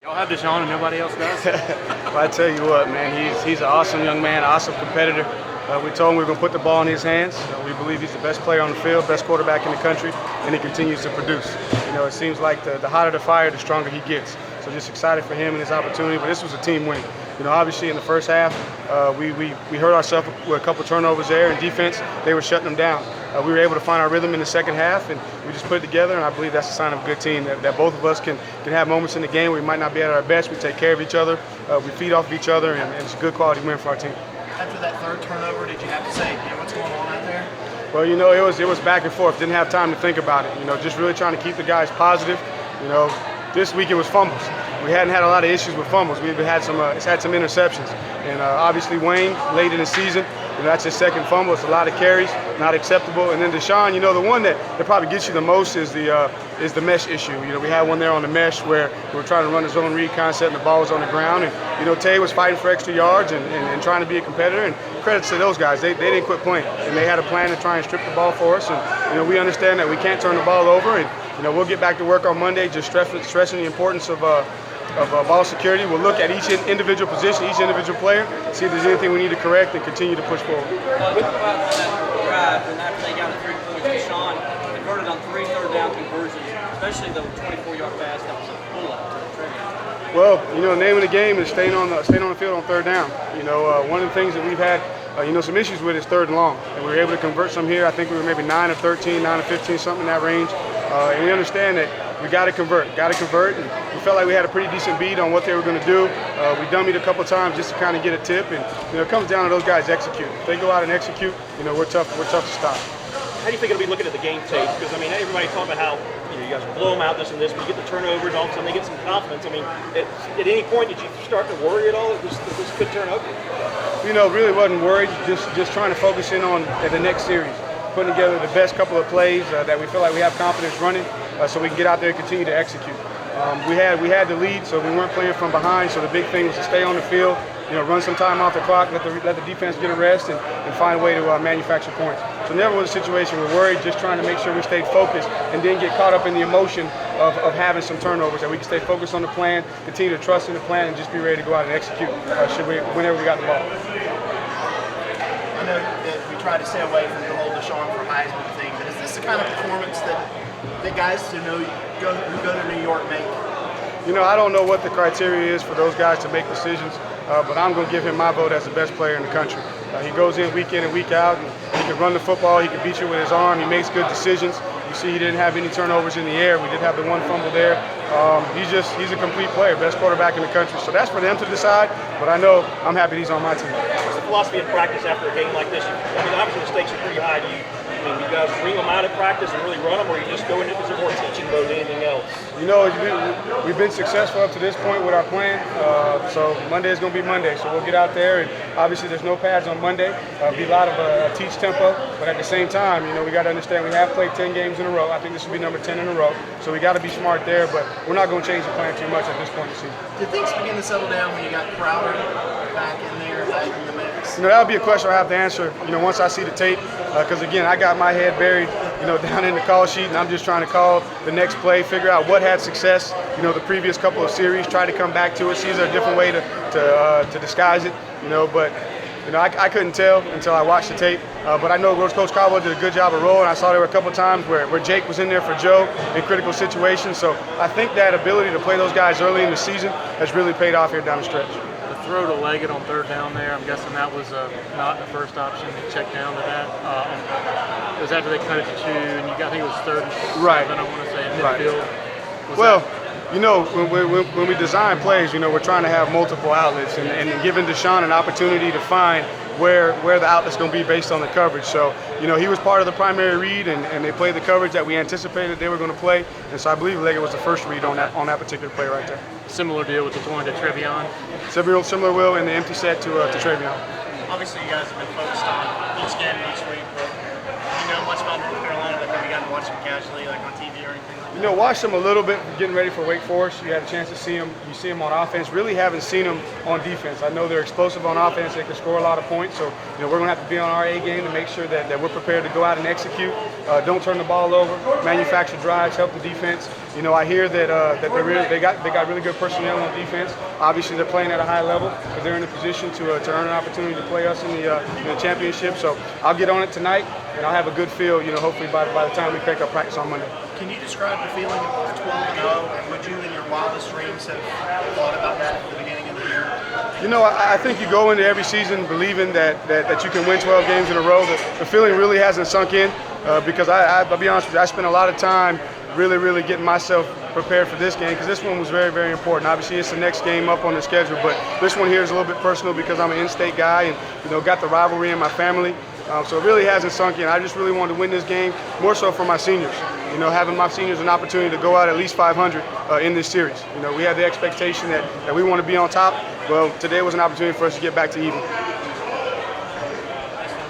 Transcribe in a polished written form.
Y'all have Deshaun and nobody else does? Well, I tell you what, man, he's an awesome young man, awesome competitor. We told him we were going to put the ball in his hands. We believe he's the best player on the field, best quarterback in the country, and he continues to produce. It seems like the hotter the fire, the stronger he gets. So just excited for him and his opportunity. But this was a team win. Obviously in the first half, we hurt ourselves with a couple turnovers there. In defense, they were shutting them down. We were able to find our rhythm in the second half, and we just put it together. And I believe that's a sign of a good team, that both of us can have moments in the game where we might not be at our best. We take care of each other, we feed off of each other, and it's a good quality win for our team. After that third turnover, did you have to say, what's going on out there? Well, it was back and forth. Didn't have time to think about it. Just really trying to keep the guys positive. This week it was fumbles. We hadn't had a lot of issues with fumbles. We've had some interceptions, and obviously Wayne late in the season. That's his second fumble. It's a lot of carries, not acceptable. And then Deshaun, the one that probably gets you the most is the mesh issue. We had one there on the mesh where we were trying to run a zone read concept and the ball was on the ground. And Tay was fighting for extra yards and trying to be a competitor. And credits to those guys. They didn't quit playing. And they had a plan to try and strip the ball for us. And we understand that we can't turn the ball over. And we'll get back to work on Monday, just stressing the importance of ball security. We'll look at each individual position, each individual player, see if there's anything we need to correct and continue to push forward. What about that drive, and after they got the 3 points, Deshaun converted on 3 third-down conversions, especially the 24-yard pass that was a pull-up to the trigger? Well, the name of the game is staying on the field on third down. One of the things that we've had some issues with is third and long, and we were able to convert some here. I think we were maybe 9 of 13, 9 of 15, something in that range. And we understand that we got to convert. And we felt like we had a pretty decent beat on what they were going to do. We dummied a couple times just to kind of get a tip, and it comes down to those guys execute. If they go out and execute, we're tough to stop. How do you think it'll be looking at the game tape? Because everybody talking about how you guys will blow them out, this and this, but you get the turnovers, all of a sudden they get some confidence. At any point did you start to worry at all that this could turn ugly? Really wasn't worried. Just trying to focus in on the next series, putting together the best couple of plays that we feel like we have confidence running, so we can get out there and continue to execute. We had the lead, so we weren't playing from behind. So the big thing was to stay on the field, run some time off the clock, let the defense get a rest, and find a way to manufacture points. So never was a situation we're worried, just trying to make sure we stayed focused and didn't get caught up in the emotion of having some turnovers, that we can stay focused on the plan, continue to trust in the plan, and just be ready to go out and execute whenever we got the ball. I know that we try to stay away from the whole Deshaun for Heisman thing, but is this the kind of performance that guys who go to New York make? I don't know what the criteria is for those guys to make decisions, but I'm going to give him my vote as the best player in the country. He goes in and week out, and he can run the football, he can beat you with his arm, he makes good decisions. You see he didn't have any turnovers in the air. We did have the one fumble there. He's a complete player, best quarterback in the country. So that's for them to decide, but I know I'm happy he's on my team. What's the philosophy of practice after a game like this? Obviously the stakes are pretty high. You guys bring them out at practice and really run them, or you just go into it more teaching mode than anything else? We've been successful up to this point with our plan. So Monday is going to be Monday. So we'll get out there, and obviously there's no pads on Monday. Be a lot of teach tempo, but at the same time, we got to understand we have played 10 games in a row. I think this will be number 10 in a row. So we got to be smart there, but we're not going to change the plan too much at this point in the season. Did things begin to settle down when you got Crowder back in there, back in the mix? That would be a question I have to answer, once I see the tape. Because again, I got my head buried, down in the call sheet, and I'm just trying to call the next play, figure out what had success, the previous couple of series, try to come back to it, see is there a different way to disguise it, but I couldn't tell until I watched the tape. But I know Coach Caldwell did a good job of rolling. I saw there were a couple of times where Jake was in there for Joe in critical situations. So I think that ability to play those guys early in the season has really paid off here down the stretch. Throw to Elliott on third down there. I'm guessing that was not the first option. He checked down to that. It was after they cut it to 2, and I think it was 3rd and 7, right. I want to say, in midfield. When we design plays, we're trying to have multiple outlets and giving Deshaun an opportunity to find where the outlet's going to be based on the coverage. So, he was part of the primary read, and they played the coverage that we anticipated they were going to play. And so I believe Elliott was the first read on that particular play right there. Similar deal with the throwing to Trevion. Similar will in the empty set to Trevion. Obviously, you guys have been focused on each game each week, but do you know much about North Carolina? Like, have you gotten to watch them casually, like on TV or anything? Watched them a little bit getting ready for Wake Forest. You had a chance to see them. You see them on offense. Really haven't seen them on defense. I know they're explosive on offense. They can score a lot of points. So, we're going to have to be on our A game to make sure that we're prepared to go out and execute. don't turn the ball over, manufacture drives, help the defense. You know, I hear that they got really good personnel on defense. Obviously, they're playing at a high level, but they're in a position to earn an opportunity to play us in the championship. So I'll get on it tonight, and I'll have a good feel. You know, hopefully by the time we pick up practice on Monday. Can you describe the feeling of 12-0? And would you, in your wildest dreams, have thought about that at the beginning of the year? You know, I think you go into every season believing that you can win 12 games in a row. The feeling really hasn't sunk in because I'll be honest with you, I spent a lot of time really getting myself prepared for this game because this one was very, very important. Obviously, it's the next game up on the schedule, but this one here is a little bit personal because I'm an in-state guy and, you know, got the rivalry in my family. So it really hasn't sunk in. I just really wanted to win this game, more so for my seniors. You know, having my seniors an opportunity to go out at least 500 in this series. You know, we had the expectation that we want to be on top. Well, today was an opportunity for us to get back to even.